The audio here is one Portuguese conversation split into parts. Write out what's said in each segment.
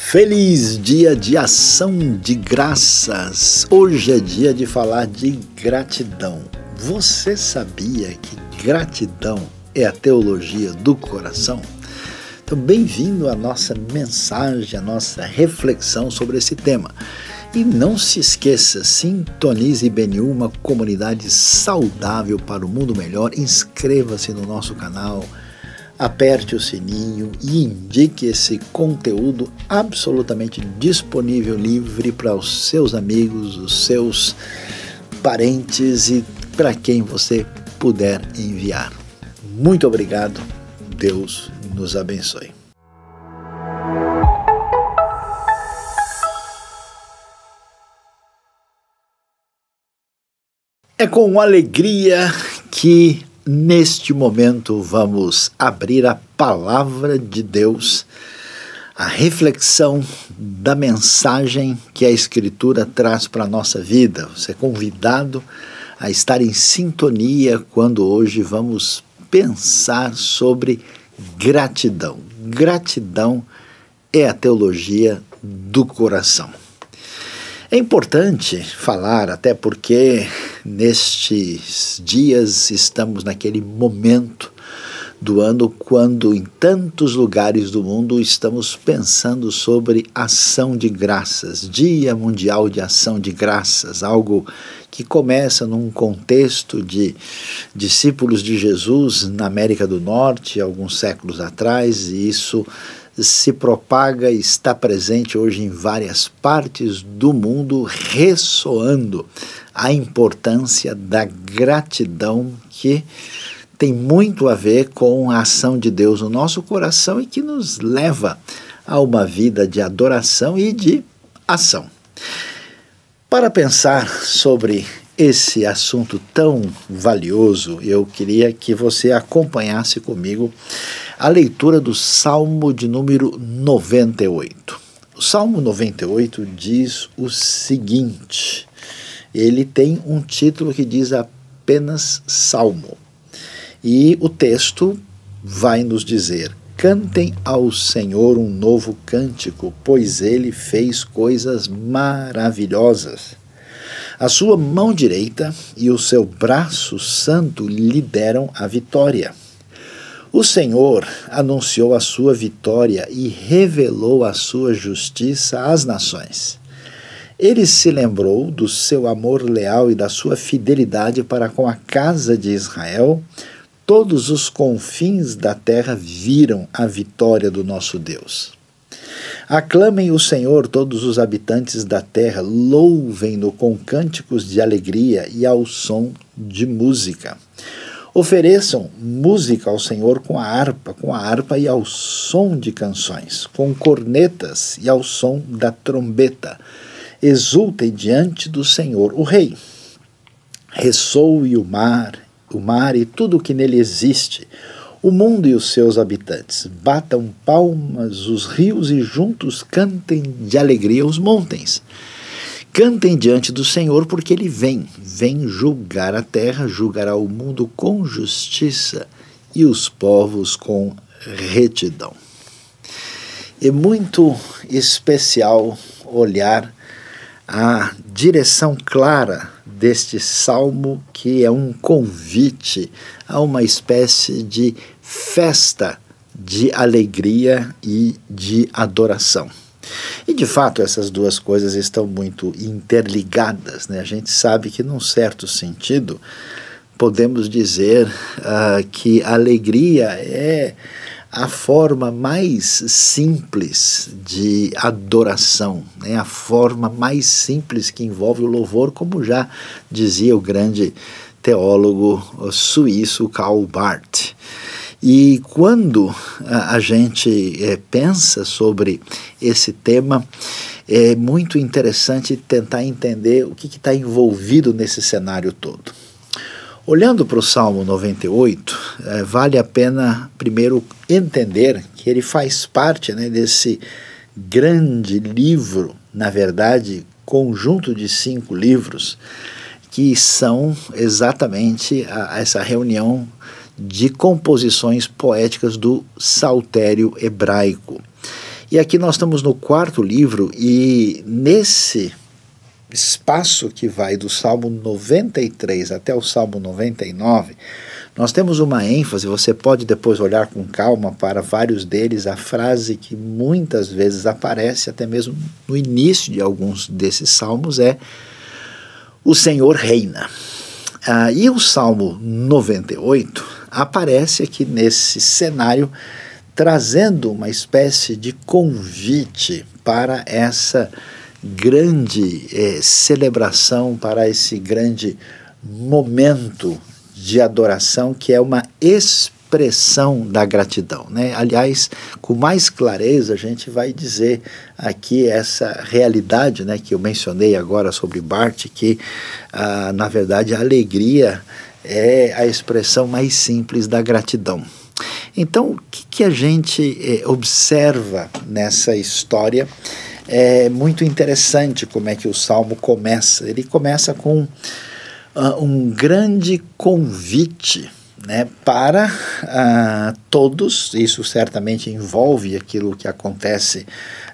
Feliz dia de ação de graças! Hoje é dia de falar de gratidão. Você sabia que gratidão é a teologia do coração? Então, bem-vindo à nossa mensagem, à nossa reflexão sobre esse tema. E não se esqueça, sintonize IBNU, uma comunidade saudável para o mundo melhor. Inscreva-se no nosso canal, aperte o sininho e indique esse conteúdo absolutamente disponível, livre para os seus amigos, os seus parentes e para quem você puder enviar. Muito obrigado, Deus nos abençoe. É com alegria que neste momento vamos abrir a palavra de Deus, a reflexão da mensagem que a Escritura traz para a nossa vida. Você é convidado a estar em sintonia quando hoje vamos pensar sobre gratidão. Gratidão é a teologia do coração. É importante falar, até porque nestes dias estamos naquele momento do ano quando em tantos lugares do mundo estamos pensando sobre ação de graças, Dia Mundial de Ação de Graças, algo que começa num contexto de discípulos de Jesus na América do Norte, alguns séculos atrás, e isso se propaga e está presente hoje em várias partes do mundo, ressoando a importância da gratidão, que tem muito a ver com a ação de Deus no nosso coração e que nos leva a uma vida de adoração e de ação. Para pensar sobre esse assunto tão valioso, eu queria que você acompanhasse comigo a leitura do Salmo de número 98. O Salmo 98 diz o seguinte, ele tem um título que diz apenas Salmo, e o texto vai nos dizer: cantem ao Senhor um novo cântico, pois ele fez coisas maravilhosas. A sua mão direita e o seu braço santo lhe deram a vitória. O Senhor anunciou a sua vitória e revelou a sua justiça às nações. Ele se lembrou do seu amor leal e da sua fidelidade para com a casa de Israel. Todos os confins da terra viram a vitória do nosso Deus. Aclamem o Senhor todos os habitantes da terra, louvem-no com cânticos de alegria e ao som de música. Ofereçam música ao Senhor com a harpa e ao som de canções, com cornetas e ao som da trombeta. Exultem diante do Senhor, o Rei. Ressoe o mar e tudo o que nele existe, o mundo e os seus habitantes. Batam palmas os rios e juntos cantem de alegria os montes. Cantem diante do Senhor, porque ele vem julgar a terra, julgará o mundo com justiça e os povos com retidão. É muito especial olhar a direção clara deste salmo, que é um convite a uma espécie de festa de alegria e de adoração. E de fato essas duas coisas estão muito interligadas, né? A gente sabe que num certo sentido podemos dizer que a alegria é a forma mais simples de adoração, né? A forma mais simples que envolve o louvor, como já dizia o grande teólogo suíço Karl Barth. E quando a gente pensa sobre esse tema, é muito interessante tentar entender o que está envolvido nesse cenário todo. Olhando para o Salmo 98, vale a pena primeiro entender que ele faz parte, né, desse grande livro, na verdade, conjunto de 5 livros, que são exatamente essa reunião de composições poéticas do saltério hebraico. E aqui nós estamos no quarto livro, e nesse espaço que vai do Salmo 93 até o Salmo 99, nós temos uma ênfase. Você pode depois olhar com calma para vários deles. A frase que muitas vezes aparece até mesmo no início de alguns desses salmos é: o Senhor reina. E o Salmo 98 aparece aqui nesse cenário, trazendo uma espécie de convite para essa grande celebração, para esse grande momento de adoração, que é uma expressão da gratidão, né? Aliás, com mais clareza a gente vai dizer aqui essa realidade, né, que eu mencionei agora sobre Barth, que na verdade a alegria é a expressão mais simples da gratidão. Então, o que a gente observa nessa história? É muito interessante como é que o Salmo começa. Ele começa com um grande convite, né, para todos. Isso certamente envolve aquilo que acontece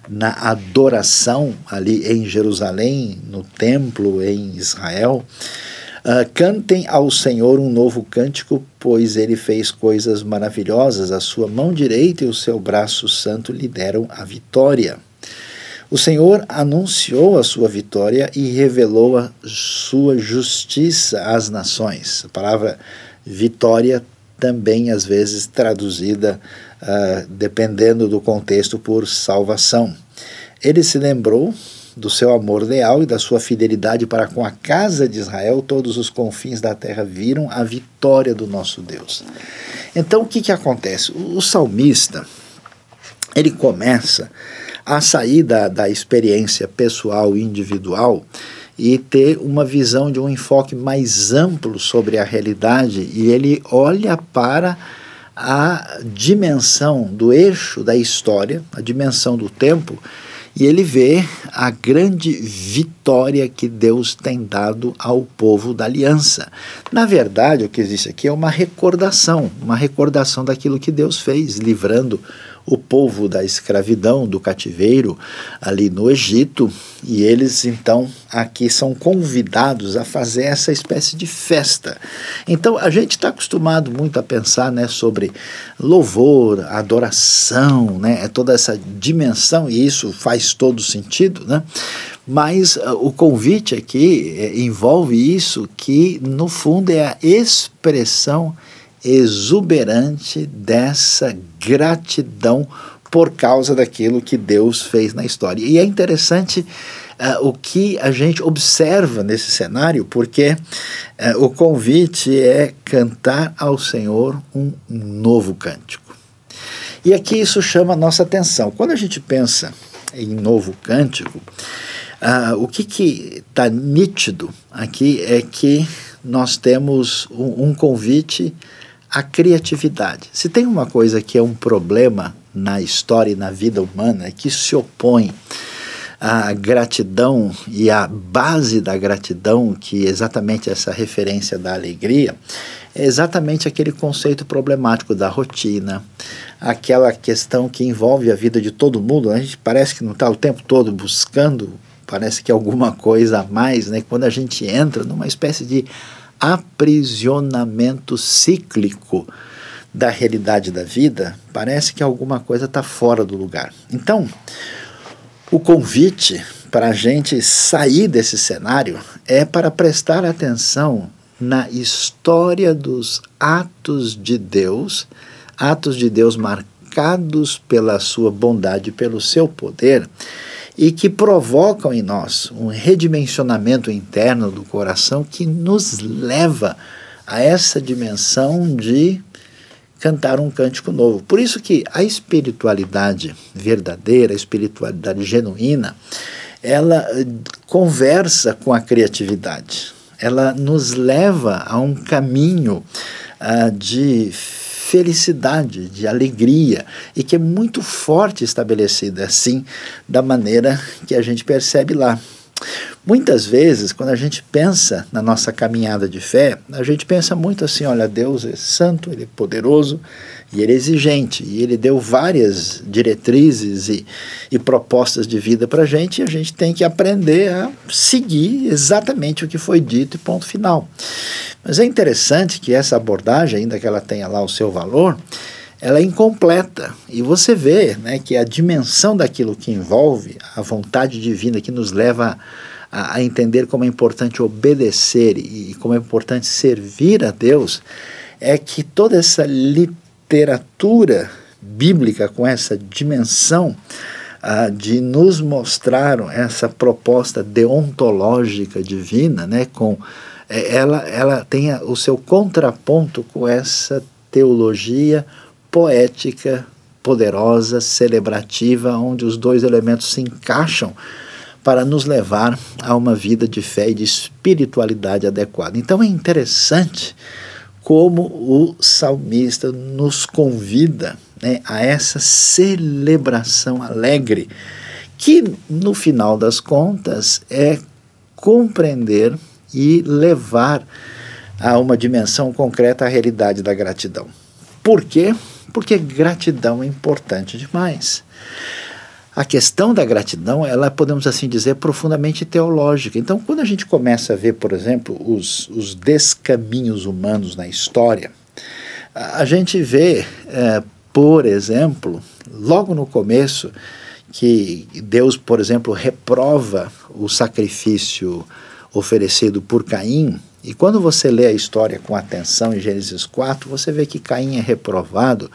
na adoração ali em Jerusalém, no templo em Israel. Cantem ao Senhor um novo cântico, pois ele fez coisas maravilhosas. A sua mão direita e o seu braço santo lhe deram a vitória. O Senhor anunciou a sua vitória e revelou a sua justiça às nações. A palavra vitória também às vezes traduzida, dependendo do contexto, por salvação. Ele se lembrou do seu amor leal e da sua fidelidade para com a casa de Israel. Todos os confins da terra viram a vitória do nosso Deus. Então, o que acontece? O salmista, ele começa a sair da experiência pessoal e individual e ter uma visão de um enfoque mais amplo sobre a realidade, e ele olha para a dimensão do eixo da história, a dimensão do tempo, e ele vê a grande vitória que Deus tem dado ao povo da aliança. Na verdade, o que existe aqui é uma recordação daquilo que Deus fez, livrando o povo da escravidão, do cativeiro ali no Egito, e eles então aqui são convidados a fazer essa espécie de festa. Então a gente está acostumado muito a pensar, né, sobre louvor, adoração, né, toda essa dimensão, e isso faz todo sentido, né? Mas o convite aqui envolve isso, que no fundo é a expressão exuberante dessa gratidão por causa daquilo que Deus fez na história. E é interessante o que a gente observa nesse cenário, porque o convite é cantar ao Senhor um novo cântico. E aqui isso chama a nossa atenção. Quando a gente pensa em novo cântico, o que está nítido aqui é que nós temos um convite à criatividade. Se tem uma coisa que é um problema na história e na vida humana, é que se opõe à gratidão, e a base da gratidão, que é exatamente essa referência da alegria, é exatamente aquele conceito problemático da rotina, aquela questão que envolve a vida de todo mundo. A gente parece que não está o tempo todo buscando, parece que alguma coisa a mais, né? Quando a gente entra numa espécie de aprisionamento cíclico da realidade da vida, parece que alguma coisa está fora do lugar. Então, o convite para a gente sair desse cenário é para prestar atenção na história dos atos de Deus marcados pela sua bondade, pelo seu poder, e que provocam em nós um redimensionamento interno do coração que nos leva a essa dimensão de cantar um cântico novo. Por isso que a espiritualidade verdadeira, a espiritualidade genuína, ela conversa com a criatividade. Ela nos leva a um caminho de felicidade, de alegria, e que é muito forte estabelecida assim, da maneira que a gente percebe lá. Muitas vezes, quando a gente pensa na nossa caminhada de fé, a gente pensa muito assim, olha, Deus é santo, Ele é poderoso e Ele é exigente, e Ele deu várias diretrizes e propostas de vida para a gente, e a gente tem que aprender a seguir exatamente o que foi dito e ponto final. Mas é interessante que essa abordagem, ainda que ela tenha lá o seu valor, ela é incompleta, e você vê, né, que a dimensão daquilo que envolve a vontade divina que nos leva a entender como é importante obedecer e como é importante servir a Deus, é que toda essa literatura bíblica com essa dimensão de nos mostrar essa proposta deontológica divina, né, ela tem o seu contraponto com essa teologia poética, poderosa, celebrativa, onde os dois elementos se encaixam para nos levar a uma vida de fé e de espiritualidade adequada. Então é interessante como o salmista nos convida, né, a essa celebração alegre, que no final das contas é compreender e levar a uma dimensão concreta a realidade da gratidão. Por quê? Porque gratidão é importante demais. A questão da gratidão, ela, podemos assim dizer, profundamente teológica. Então, quando a gente começa a ver, por exemplo, os descaminhos humanos na história, a gente vê, por exemplo, logo no começo, que Deus, por exemplo, reprova o sacrifício oferecido por Caim. E quando você lê a história com atenção em Gênesis 4, você vê que Caim é reprovado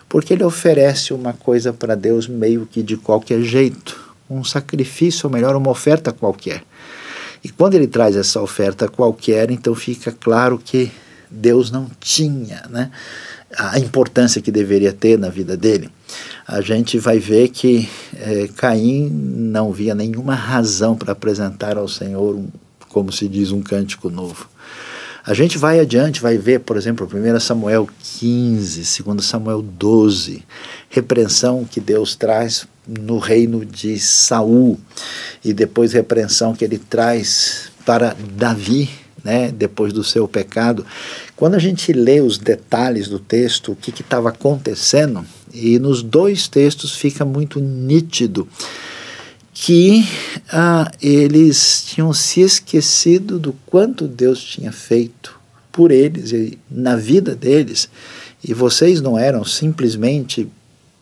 porque ele oferece uma coisa para Deus meio que de qualquer jeito, um sacrifício, ou melhor, uma oferta qualquer. E quando ele traz essa oferta qualquer, então fica claro que Deus não tinha, né, a importância que deveria ter na vida dele. A gente vai ver que Caim não via nenhuma razão para apresentar ao Senhor, como se diz, um cântico novo. A gente vai adiante, vai ver, por exemplo, 1 Samuel 15, 2 Samuel 12, repreensão que Deus traz no reino de Saul, e depois repreensão que ele traz para Davi, né, depois do seu pecado. Quando a gente lê os detalhes do texto, o que estava acontecendo, e nos dois textos fica muito nítido que eles tinham se esquecido do quanto Deus tinha feito por eles e na vida deles, e vocês não eram simplesmente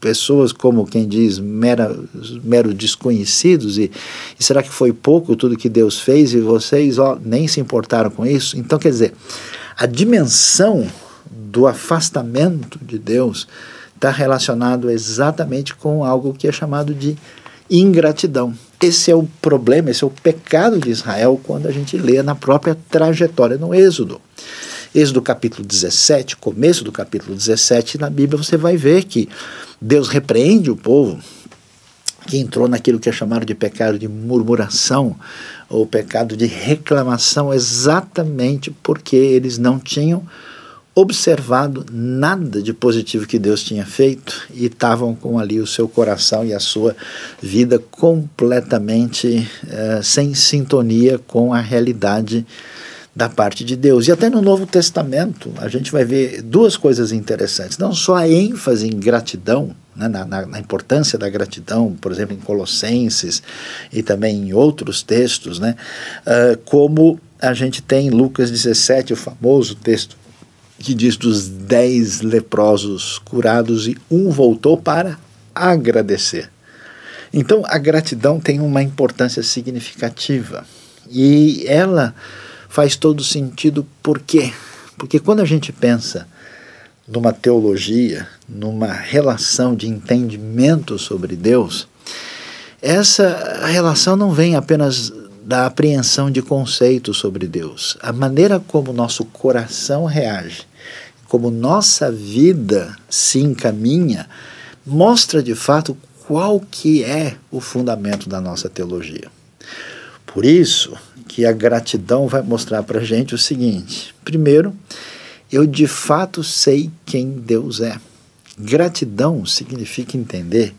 pessoas, como quem diz, mero desconhecidos, e será que foi pouco tudo que Deus fez e vocês nem se importaram com isso? Então, quer dizer, a dimensão do afastamento de Deus está relacionado exatamente com algo que é chamado de ingratidão. Esse é o problema, esse é o pecado de Israel quando a gente lê na própria trajetória no Êxodo. Êxodo capítulo 17, começo do capítulo 17, na Bíblia você vai ver que Deus repreende o povo que entrou naquilo que é chamado de pecado de murmuração, ou pecado de reclamação, exatamente porque eles não tinham observado nada de positivo que Deus tinha feito e estavam com ali o seu coração e a sua vida completamente sem sintonia com a realidade da parte de Deus. E até no Novo Testamento a gente vai ver duas coisas interessantes, não só a ênfase em gratidão, né, na importância da gratidão, por exemplo, em Colossenses e também em outros textos, né, como a gente tem em Lucas 17, o famoso texto que diz dos 10 leprosos curados e um voltou para agradecer. Então a gratidão tem uma importância significativa e ela faz todo sentido. Por quê? Porque quando a gente pensa numa teologia, numa relação de entendimento sobre Deus, essa relação não vem apenas da apreensão de conceitos sobre Deus. A maneira como nosso coração reage, como nossa vida se encaminha, mostra de fato qual que é o fundamento da nossa teologia. Por isso que a gratidão vai mostrar para a gente o seguinte: primeiro, eu de fato sei quem Deus é. Gratidão significa entender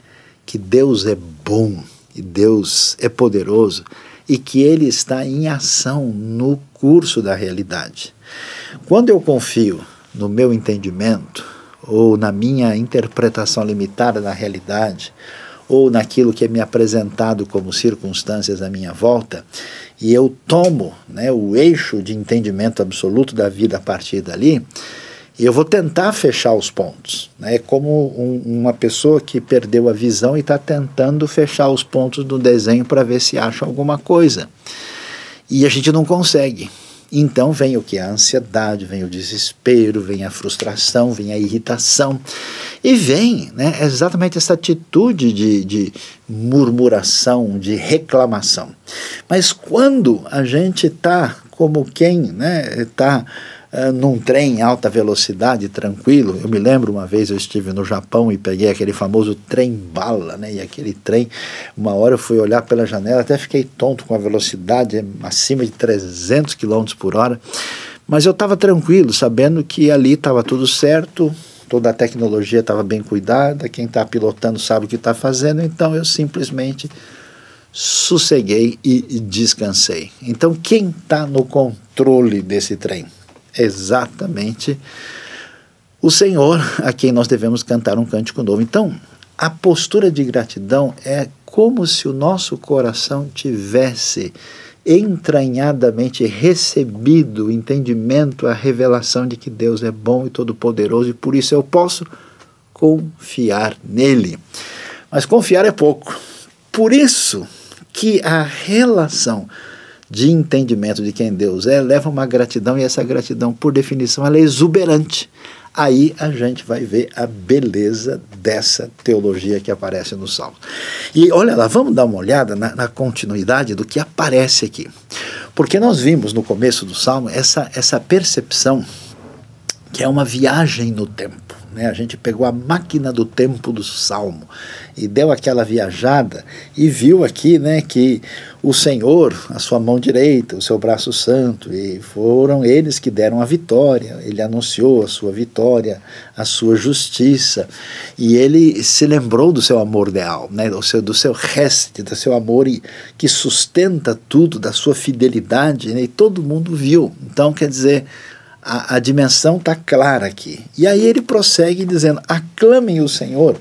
que Deus é bom, e Deus é poderoso, e que ele está em ação no curso da realidade. Quando eu confio no meu entendimento, ou na minha interpretação limitada da realidade, ou naquilo que é me apresentado como circunstâncias à minha volta, e eu tomo, né, o eixo de entendimento absoluto da vida a partir dali, eu vou tentar fechar os pontos. É como uma pessoa que perdeu a visão e está tentando fechar os pontos do desenho para ver se acha alguma coisa. E a gente não consegue. Então vem o que? A ansiedade, vem o desespero, vem a frustração, vem a irritação. E vem, né, exatamente essa atitude de murmuração, de reclamação. Mas quando a gente está como quem está num trem em alta velocidade, tranquilo. Eu me lembro uma vez eu estive no Japão e peguei aquele famoso trem-bala, né? E aquele trem, uma hora eu fui olhar pela janela, até fiquei tonto com a velocidade acima de 300 km por hora, mas eu estava tranquilo, sabendo que ali estava tudo certo, toda a tecnologia estava bem cuidada, quem está pilotando sabe o que está fazendo, então eu simplesmente sosseguei e descansei. Então quem está no controle desse trem? Exatamente o Senhor, a quem nós devemos cantar um cântico novo. Então, a postura de gratidão é como se o nosso coração tivesse entranhadamente recebido o entendimento, a revelação de que Deus é bom e todo-poderoso, e por isso eu posso confiar nele. Mas confiar é pouco. Por isso que a relação de entendimento de quem Deus é, leva uma gratidão, e essa gratidão, por definição, ela é exuberante. Aí a gente vai ver a beleza dessa teologia que aparece no Salmo. E olha lá, vamos dar uma olhada na continuidade do que aparece aqui. Porque nós vimos no começo do Salmo essa percepção que é uma viagem no tempo. Né? A gente pegou a máquina do tempo do Salmo e deu aquela viajada e viu aqui, né, que o Senhor, a sua mão direita, o seu braço santo, e foram eles que deram a vitória. Ele anunciou a sua vitória, a sua justiça, e ele se lembrou do seu amor leal, né, do seu hesed, do seu amor que sustenta tudo, da sua fidelidade, né, e todo mundo viu. Então, quer dizer, a dimensão está clara aqui. E aí ele prossegue dizendo: aclamem o Senhor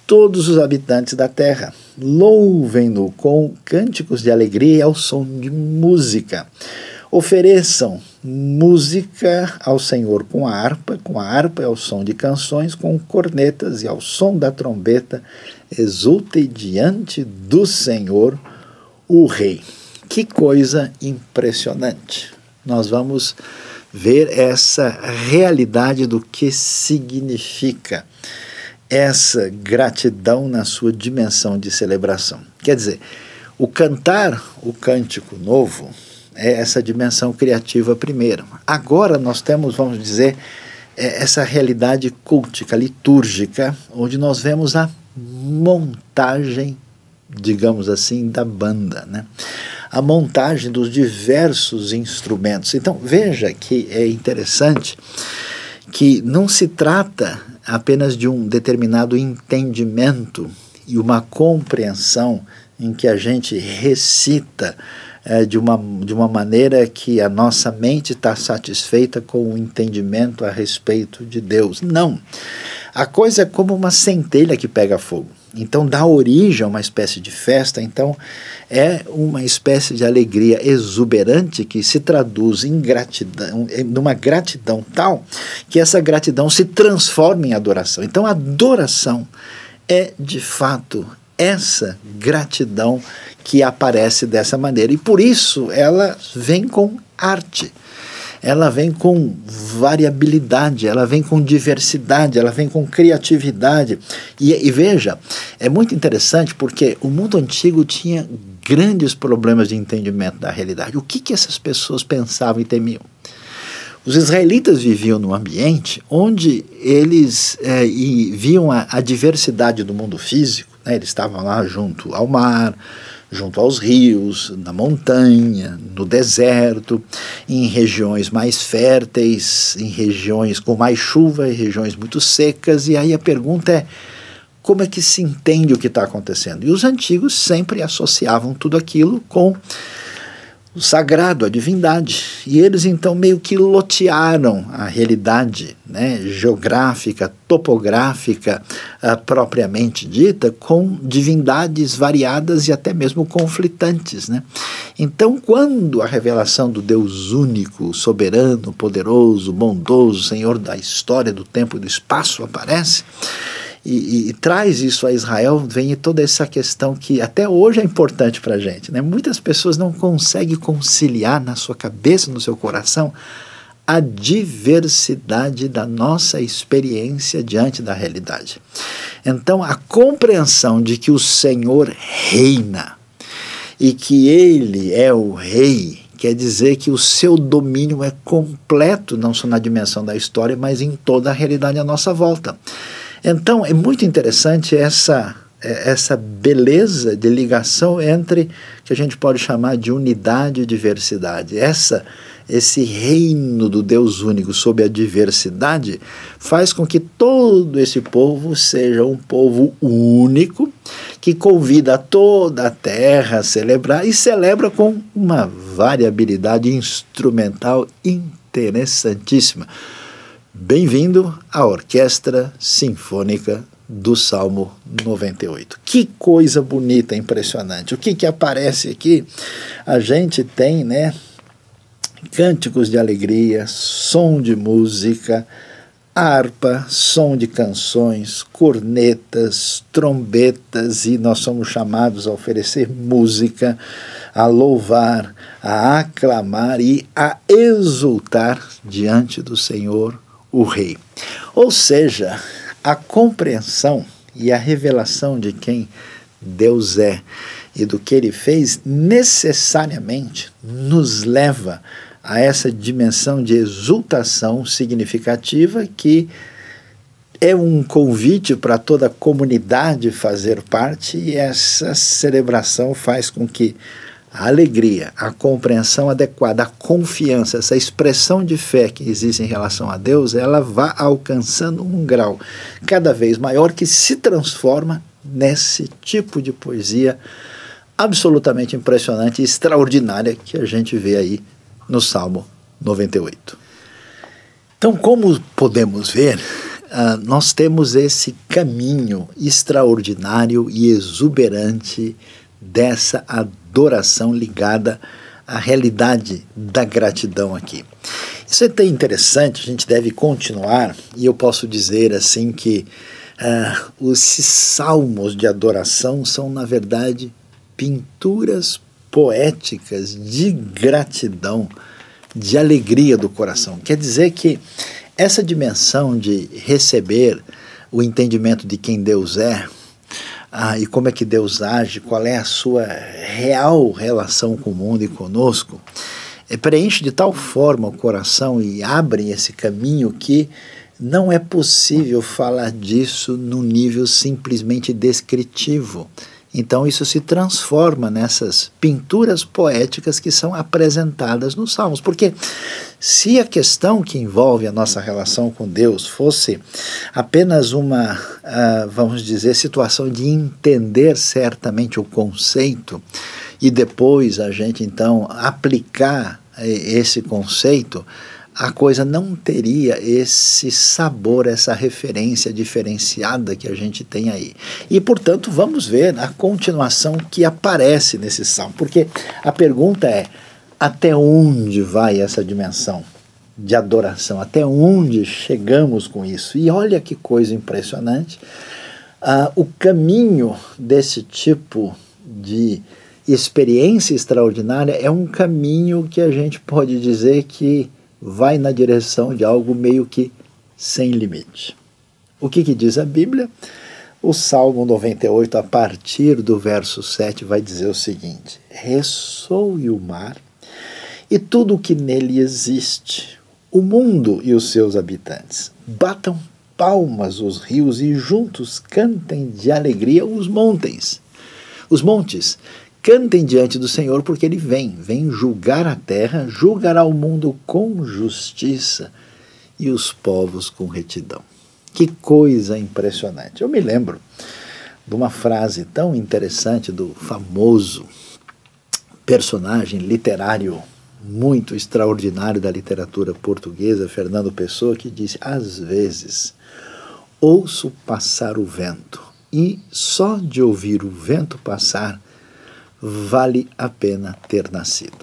todos os habitantes da terra, louvem-no com cânticos de alegria e ao som de música. Ofereçam música ao Senhor com a harpa é o som de canções, com cornetas e ao som da trombeta, exultem diante do Senhor o Rei. Que coisa impressionante! Nós vamos ver essa realidade do que significa essa gratidão na sua dimensão de celebração. Quer dizer, o cantar o cântico novo é essa dimensão criativa primeiro. Agora nós temos, vamos dizer, essa realidade cultica, litúrgica, onde nós vemos a montagem, digamos assim, da banda, né? A montagem dos diversos instrumentos. Então veja que é interessante que não se trata apenas de um determinado entendimento e uma compreensão em que a gente recita de uma maneira que a nossa mente está satisfeita com o entendimento a respeito de Deus. Não. A coisa é como uma centelha que pega fogo. Então dá origem a uma espécie de festa, então é uma espécie de alegria exuberante que se traduz em gratidão, numa gratidão tal que essa gratidão se transforma em adoração. Então a adoração é de fato essa gratidão que aparece dessa maneira, e por isso ela vem com arte. Ela vem com variabilidade, ela vem com diversidade, ela vem com criatividade. E veja, é muito interessante porque o mundo antigo tinha grandes problemas de entendimento da realidade. O que essas pessoas pensavam e temiam? Os israelitas viviam num ambiente onde eles viam a diversidade do mundo físico, né? Eles estavam lá junto ao mar, junto aos rios, na montanha, no deserto, em regiões mais férteis, em regiões com mais chuva, em regiões muito secas. E aí a pergunta é: como é que se entende o que está acontecendo? E os antigos sempre associavam tudo aquilo com o sagrado, a divindade. E eles então meio que lotearam a realidade, né, geográfica, topográfica, propriamente dita, com divindades variadas e até mesmo conflitantes, né? Então, quando a revelação do Deus único, soberano, poderoso, bondoso, Senhor da história, do tempo e do espaço aparece, e traz isso a Israel, vem toda essa questão que até hoje é importante para a gente, né? Muitas pessoas não conseguem conciliar na sua cabeça, no seu coração, a diversidade da nossa experiência diante da realidade. Então, a compreensão de que o Senhor reina e que Ele é o Rei, quer dizer que o seu domínio é completo, não só na dimensão da história, mas em toda a realidade à nossa volta. Então, é muito interessante essa beleza de ligação entre, que a gente pode chamar de unidade e diversidade. Esse reino do Deus único sob a diversidade faz com que todo esse povo seja um povo único, que convida toda a terra a celebrar, e celebra com uma variabilidade instrumental interessantíssima. Bem-vindo à Orquestra Sinfônica do Salmo 98. Que coisa bonita, impressionante. O que aparece aqui? A gente tem, né, cânticos de alegria, som de música, harpa, som de canções, cornetas, trombetas, e nós somos chamados a oferecer música, a louvar, a aclamar e a exultar diante do Senhor, o Rei. Ou seja, a compreensão e a revelação de quem Deus é e do que Ele fez necessariamente nos leva a essa dimensão de exultação significativa, que é um convite para toda a comunidade fazer parte, e essa celebração faz com que a alegria, a compreensão adequada, a confiança, essa expressão de fé que existe em relação a Deus, ela vá alcançando um grau cada vez maior, que se transforma nesse tipo de poesia absolutamente impressionante e extraordinária que a gente vê aí no Salmo 98. Então, como podemos ver, nós temos esse caminho extraordinário e exuberante dessa adoração ligada à realidade da gratidão aqui. Isso é tão interessante, a gente deve continuar, e eu posso dizer assim que os salmos de adoração são, na verdade, pinturas poéticas de gratidão, de alegria do coração. Quer dizer que essa dimensão de receber o entendimento de quem Deus é, e como é que Deus age, qual é a sua real relação com o mundo e conosco, preenche de tal forma o coração e abre esse caminho que não é possível falar disso num nível simplesmente descritivo. Então isso se transforma nessas pinturas poéticas que são apresentadas nos Salmos. Porque se a questão que envolve a nossa relação com Deus fosse apenas uma, vamos dizer, situação de entender certamente o conceito e depois a gente então aplicar esse conceito, a coisa não teria esse sabor, essa referência diferenciada que a gente tem aí. E, portanto, vamos ver a continuação que aparece nesse salmo, porque a pergunta é: até onde vai essa dimensão de adoração? Até onde chegamos com isso? E olha que coisa impressionante, o caminho desse tipo de experiência extraordinária é um caminho que a gente pode dizer que vai na direção de algo meio que sem limite. O que diz a Bíblia? O Salmo 98, a partir do verso 7, vai dizer o seguinte: ressoe o mar e tudo o que nele existe, o mundo e os seus habitantes. Batam palmas os rios e juntos cantem de alegria os montes. Os montes cantem diante do Senhor, porque Ele vem julgar a terra, julgará o mundo com justiça e os povos com retidão. Que coisa impressionante. Eu me lembro de uma frase tão interessante do famoso personagem literário muito extraordinário da literatura portuguesa, Fernando Pessoa, que disse: às vezes ouço passar o vento e só de ouvir o vento passar vale a pena ter nascido.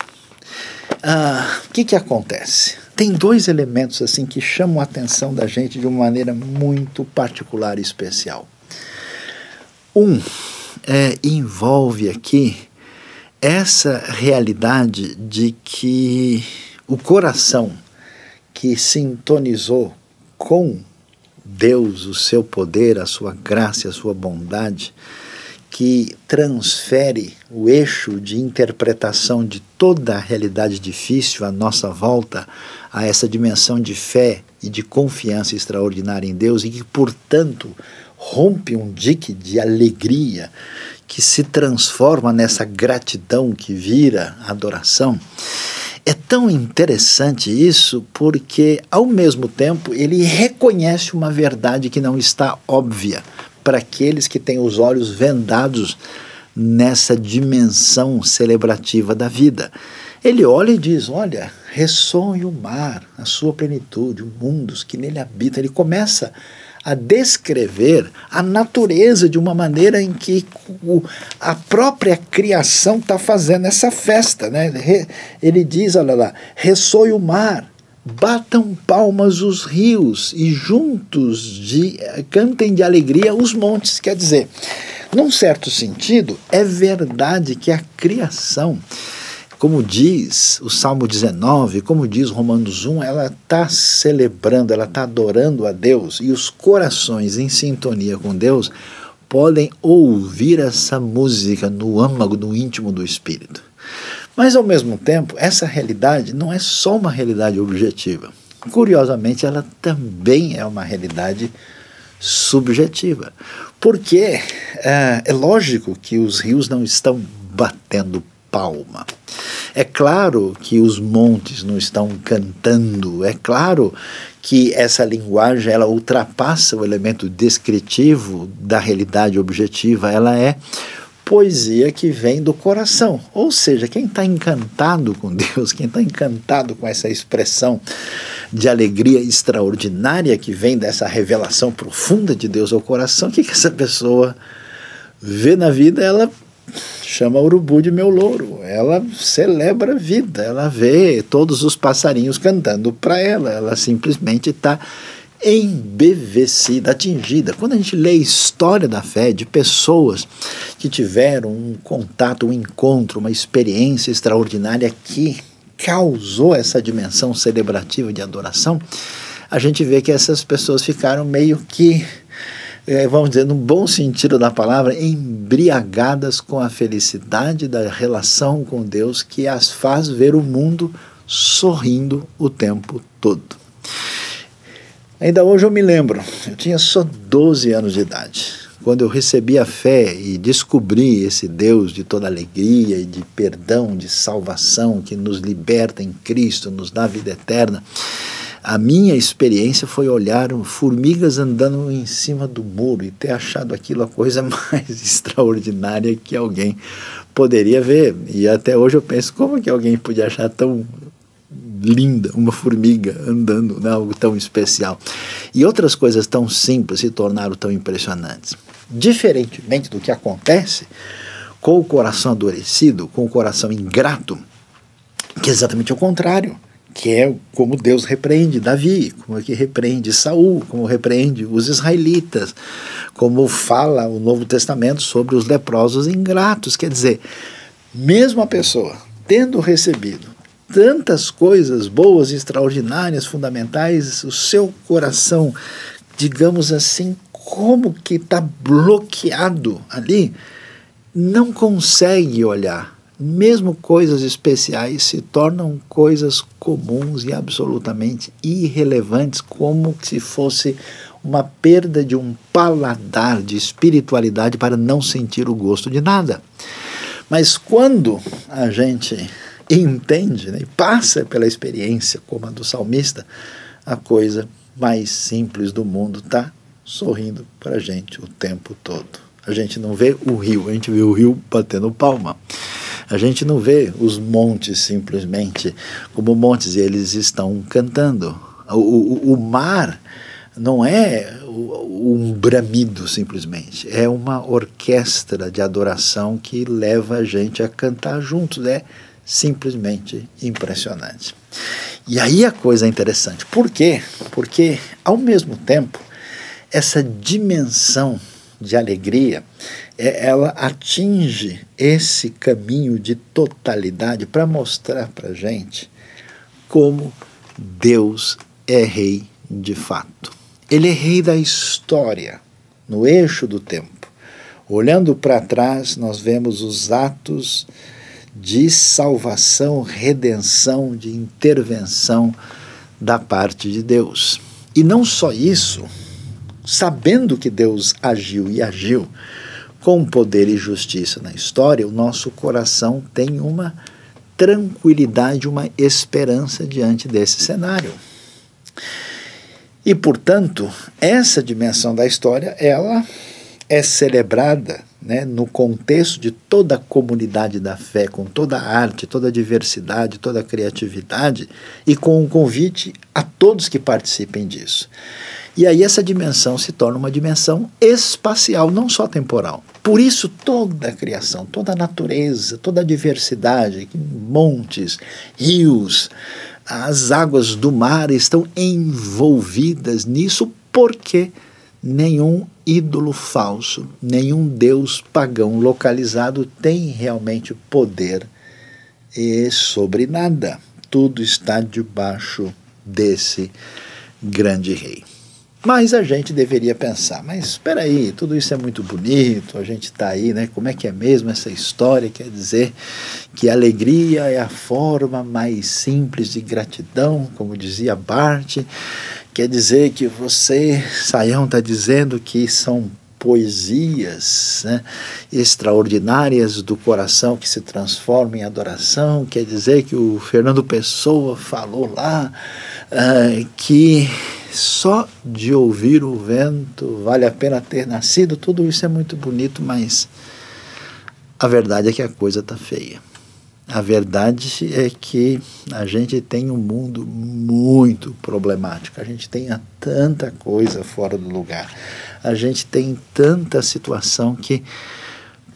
O que acontece? Tem dois elementos assim que chamam a atenção da gente de uma maneira muito particular e especial. Envolve aqui essa realidade de que o coração que sintonizou com Deus, o seu poder, a sua graça, a sua bondade, que transfere o eixo de interpretação de toda a realidade difícil à nossa volta a essa dimensão de fé e de confiança extraordinária em Deus, e que, portanto, rompe um dique de alegria que se transforma nessa gratidão que vira adoração. É tão interessante isso porque, ao mesmo tempo, ele reconhece uma verdade que não está óbvia para aqueles que têm os olhos vendados nessa dimensão celebrativa da vida. Ele olha e diz: olha, ressoe o mar, a sua plenitude, os mundos que nele habitam. Ele começa a descrever a natureza de uma maneira em que a própria criação está fazendo essa festa, né? Ele diz, olha lá, ressoe o mar, batam palmas os rios e juntos cantem de alegria os montes. Quer dizer, num certo sentido, é verdade que a criação, como diz o Salmo 19, como diz Romanos 1, ela está celebrando, ela está adorando a Deus, e os corações em sintonia com Deus podem ouvir essa música no âmago, no íntimo do espírito. Mas, ao mesmo tempo, essa realidade não é só uma realidade objetiva. Curiosamente, ela também é uma realidade subjetiva. Porque é lógico que os rios não estão batendo palma. É claro que os montes não estão cantando. É claro que essa linguagem ela ultrapassa o elemento descritivo da realidade objetiva. Ela é poesia que vem do coração. Ou seja, quem está encantado com Deus, quem está encantado com essa expressão de alegria extraordinária que vem dessa revelação profunda de Deus ao coração, o que essa pessoa vê na vida? Ela chama urubu de meu louro, ela celebra a vida, ela vê todos os passarinhos cantando para ela simplesmente está embevecida, atingida. Quando a gente lê a história da fé de pessoas que tiveram um contato, um encontro, uma experiência extraordinária que causou essa dimensão celebrativa de adoração, a gente vê que essas pessoas ficaram meio que, vamos dizer, no bom sentido da palavra, embriagadas com a felicidade da relação com Deus que as faz ver o mundo sorrindo o tempo todo. Ainda hoje eu me lembro, eu tinha só 12 anos de idade, quando eu recebi a fé e descobri esse Deus de toda alegria e de perdão, de salvação, que nos liberta em Cristo, nos dá vida eterna. A minha experiência foi olhar formigas andando em cima do muro e ter achado aquilo a coisa mais extraordinária que alguém poderia ver. E até hoje eu penso, como que alguém podia achar tão linda uma formiga andando, né, algo tão especial? E outras coisas tão simples se tornaram tão impressionantes. Diferentemente do que acontece com o coração adorecido, com o coração ingrato, que é exatamente o contrário, que é como Deus repreende Davi, como é que repreende Saul, como repreende os israelitas, como fala o Novo Testamento sobre os leprosos ingratos. Quer dizer, mesmo a pessoa tendo recebido tantas coisas boas, extraordinárias, fundamentais, o seu coração, digamos assim, como que está bloqueado ali, não consegue olhar. Mesmo coisas especiais se tornam coisas comuns e absolutamente irrelevantes, como se fosse uma perda de um paladar de espiritualidade para não sentir o gosto de nada. Mas quando a gente entende, né, e passa pela experiência como a do salmista, a coisa mais simples do mundo está sorrindo para a gente o tempo todo. A gente não vê o rio, a gente vê o rio batendo palma. A gente não vê os montes simplesmente como montes, e eles estão cantando. O mar não é um bramido simplesmente, é uma orquestra de adoração que leva a gente a cantar juntos. É simplesmente impressionante. E aí a coisa é interessante. Por quê? Porque, ao mesmo tempo, essa dimensão de alegria, ela atinge esse caminho de totalidade para mostrar para a gente como Deus é rei de fato. Ele é rei da história, no eixo do tempo. Olhando para trás, nós vemos os atos de salvação, redenção, de intervenção da parte de Deus. E não só isso, sabendo que Deus agiu e agiu com poder e justiça na história, o nosso coração tem uma tranquilidade, uma esperança diante desse cenário. E, portanto, essa dimensão da história, ela é celebrada, né, no contexto de toda a comunidade da fé, com toda a arte, toda a diversidade, toda a criatividade, e com um convite a todos que participem disso. E aí essa dimensão se torna uma dimensão espacial, não só temporal. Por isso toda a criação, toda a natureza, toda a diversidade, montes, rios, as águas do mar estão envolvidas nisso, porque nenhum ídolo falso, nenhum deus pagão localizado tem realmente poder sobre nada. Tudo está debaixo desse grande rei. Mas a gente deveria pensar, mas espera aí, tudo isso é muito bonito, a gente está aí, né? Como é que é mesmo essa história? Quer dizer que a alegria é a forma mais simples de gratidão, como dizia Bart. Quer dizer que você, Saião, está dizendo que são poesias, né, extraordinárias do coração que se transformam em adoração. Quer dizer que o Fernando Pessoa falou lá que só de ouvir o vento vale a pena ter nascido. Tudo isso é muito bonito, mas a verdade é que a coisa está feia. A verdade é que a gente tem um mundo muito problemático, a gente tem tanta coisa fora do lugar, a gente tem tanta situação que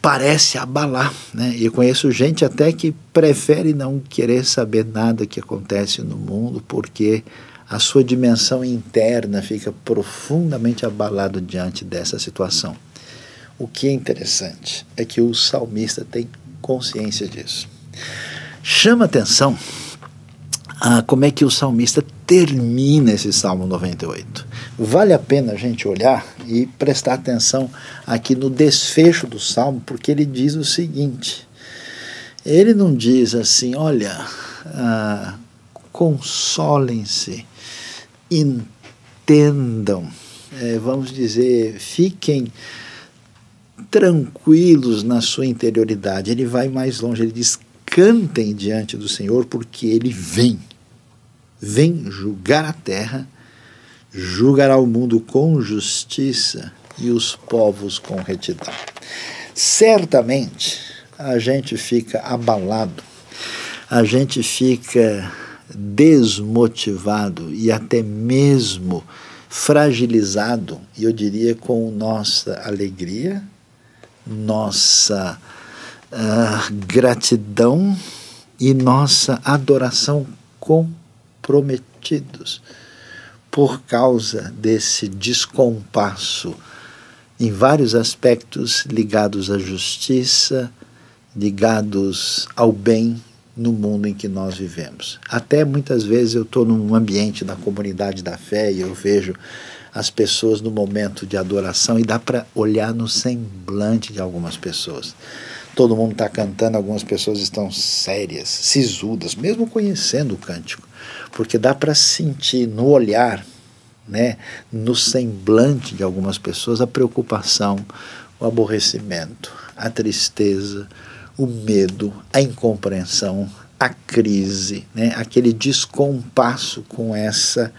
parece abalar, né? E eu conheço gente até que prefere não querer saber nada que acontece no mundo, porque a sua dimensão interna fica profundamente abalada diante dessa situação. O que é interessante é que o salmista tem consciência disso. Chama atenção como é que o salmista termina esse Salmo 98. Vale a pena a gente olhar e prestar atenção aqui no desfecho do Salmo, porque ele diz o seguinte, ele não diz assim, olha, consolem-se, entendam, vamos dizer, fiquem tranquilos na sua interioridade. Ele vai mais longe, ele diz, cantem diante do Senhor, porque Ele vem julgar a terra, julgará o mundo com justiça e os povos com retidão. Certamente a gente fica abalado, a gente fica desmotivado e até mesmo fragilizado, e eu diria com nossa alegria, nossa gratidão e nossa adoração comprometidos por causa desse descompasso em vários aspectos ligados à justiça, ligados ao bem no mundo em que nós vivemos. Até muitas vezes eu estou num ambiente da comunidade da fé e eu vejo as pessoas no momento de adoração e dá para olhar no semblante de algumas pessoas. Todo mundo está cantando, algumas pessoas estão sérias, sisudas, mesmo conhecendo o cântico, porque dá para sentir no olhar, né, no semblante de algumas pessoas a preocupação, o aborrecimento, a tristeza, o medo, a incompreensão, a crise, né, aquele descompasso com essa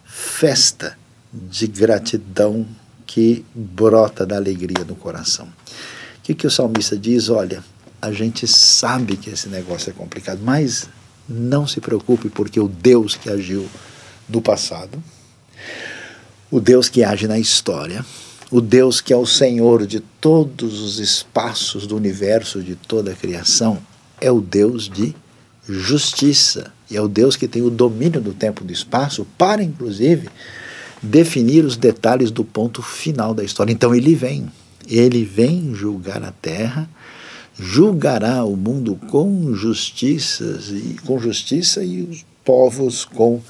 festa de gratidão que brota da alegria no coração. O que o salmista diz? Olha, a gente sabe que esse negócio é complicado, mas não se preocupe, porque o Deus que agiu no passado, o Deus que age na história, o Deus que é o Senhor de todos os espaços do universo, de toda a criação, é o Deus de justiça. E é o Deus que tem o domínio do tempo e do espaço para, inclusive, definir os detalhes do ponto final da história. Então ele vem julgar a terra, julgará o mundo com justiça e os povos com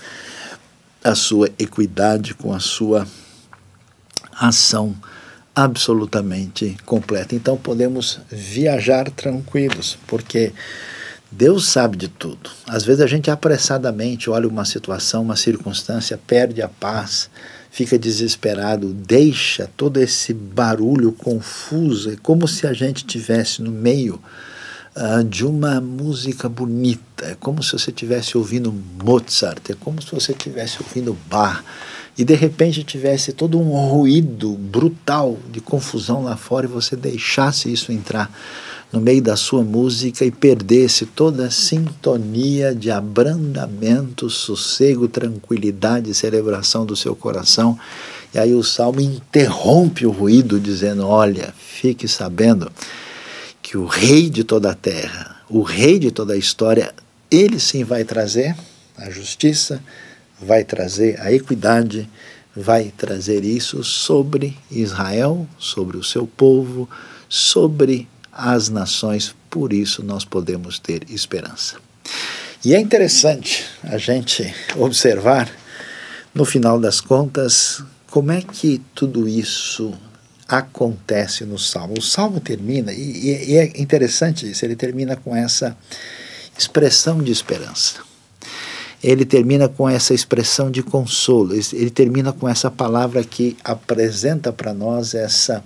a sua equidade, com a sua ação absolutamente completa. Então podemos viajar tranquilos, porque Deus sabe de tudo. Às vezes a gente apressadamente olha uma situação, uma circunstância, perde a paz, fica desesperado, deixa todo esse barulho confuso, é como se a gente estivesse no meio de uma música bonita, é como se você estivesse ouvindo Mozart, é como se você estivesse ouvindo Bach, e de repente tivesse todo um ruído brutal de confusão lá fora e você deixasse isso entrar no meio da sua música e perdesse toda a sintonia de abrandamento, sossego, tranquilidade e celebração do seu coração. E aí o Salmo interrompe o ruído dizendo, olha, fique sabendo que o Rei de toda a terra, o Rei de toda a história, ele sim vai trazer a justiça, vai trazer a equidade, vai trazer isso sobre Israel, sobre o seu povo, sobre as nações. Por isso nós podemos ter esperança. E é interessante a gente observar, no final das contas, como é que tudo isso acontece no Salmo. O Salmo termina, e é interessante isso, ele termina com essa expressão de esperança. Ele termina com essa expressão de consolo, ele termina com essa palavra que apresenta para nós essa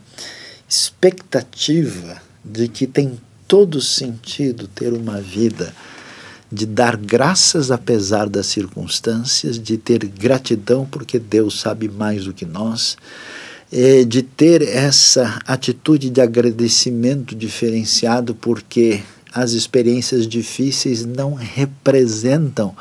expectativa de que tem todo sentido ter uma vida de dar graças apesar das circunstâncias, de ter gratidão porque Deus sabe mais do que nós, de ter essa atitude de agradecimento diferenciado porque as experiências difíceis não representam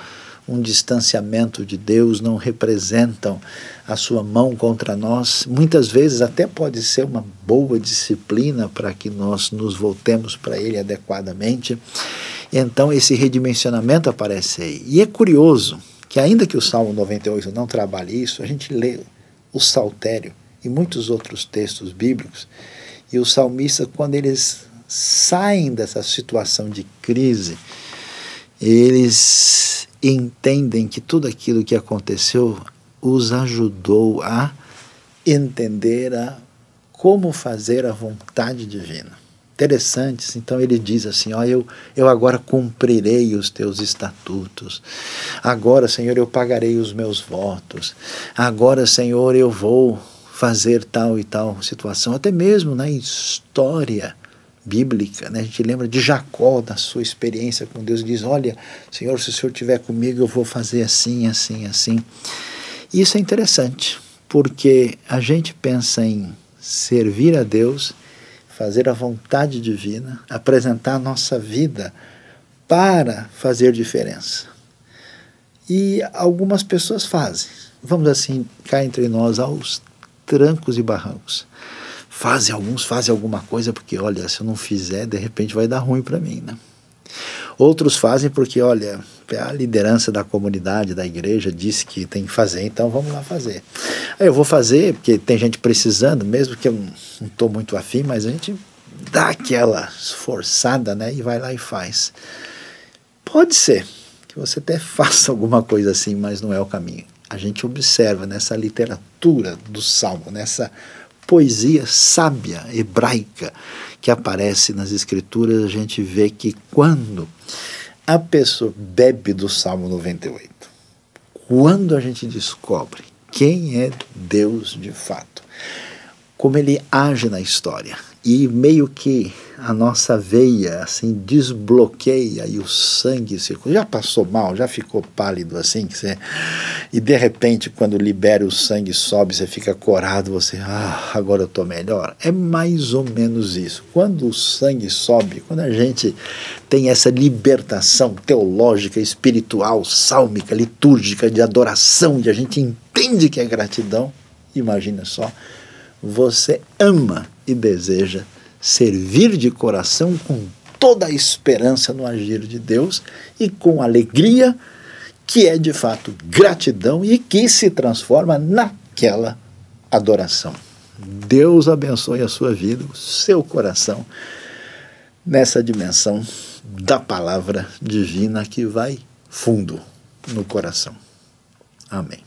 um distanciamento de Deus, não representam a sua mão contra nós. Muitas vezes até pode ser uma boa disciplina para que nós nos voltemos para Ele adequadamente. Então esse redimensionamento aparece aí. E é curioso que ainda que o Salmo 98 não trabalhe isso, a gente lê o Saltério e muitos outros textos bíblicos, e o salmista, quando eles saem dessa situação de crise, eles entendem que tudo aquilo que aconteceu os ajudou a entender como fazer a vontade divina. Interessante, então ele diz assim, ó, eu agora cumprirei os teus estatutos, agora, Senhor, eu pagarei os meus votos, agora, Senhor, eu vou fazer tal e tal situação, até mesmo na história bíblica, né? A gente lembra de Jacó, da sua experiência com Deus, diz, olha, Senhor, se o Senhor estiver comigo, eu vou fazer assim, assim, assim. E isso é interessante, porque a gente pensa em servir a Deus, fazer a vontade divina, apresentar a nossa vida para fazer diferença. E algumas pessoas fazem, vamos assim, cá entre nós, aos trancos e barrancos. Alguns fazem alguma coisa porque, olha, se eu não fizer, de repente vai dar ruim para mim, né? Outros fazem porque, olha, a liderança da comunidade, da igreja, disse que tem que fazer, então vamos lá fazer. Aí eu vou fazer, porque tem gente precisando, mesmo que eu não estou muito afim, mas a gente dá aquela esforçada, né, e vai lá e faz. Pode ser que você até faça alguma coisa assim, mas não é o caminho. A gente observa nessa literatura do Salmo, nessa poesia sábia hebraica que aparece nas Escrituras, a gente vê que quando a pessoa bebe do Salmo 98, quando a gente descobre quem é Deus de fato, como ele age na história e meio que a nossa veia assim desbloqueia e o sangue circula. Já passou mal, já ficou pálido assim, e de repente quando libera o sangue sobe, você fica corado, você, agora eu estou melhor. É mais ou menos isso. Quando o sangue sobe, quando a gente tem essa libertação teológica, espiritual, sálmica, litúrgica, de adoração, e a gente entende que é gratidão, imagina só, você ama e deseja servir de coração com toda a esperança no agir de Deus e com alegria, que é de fato gratidão e que se transforma naquela adoração. Deus abençoe a sua vida, o seu coração, nessa dimensão da palavra divina que vai fundo no coração. Amém.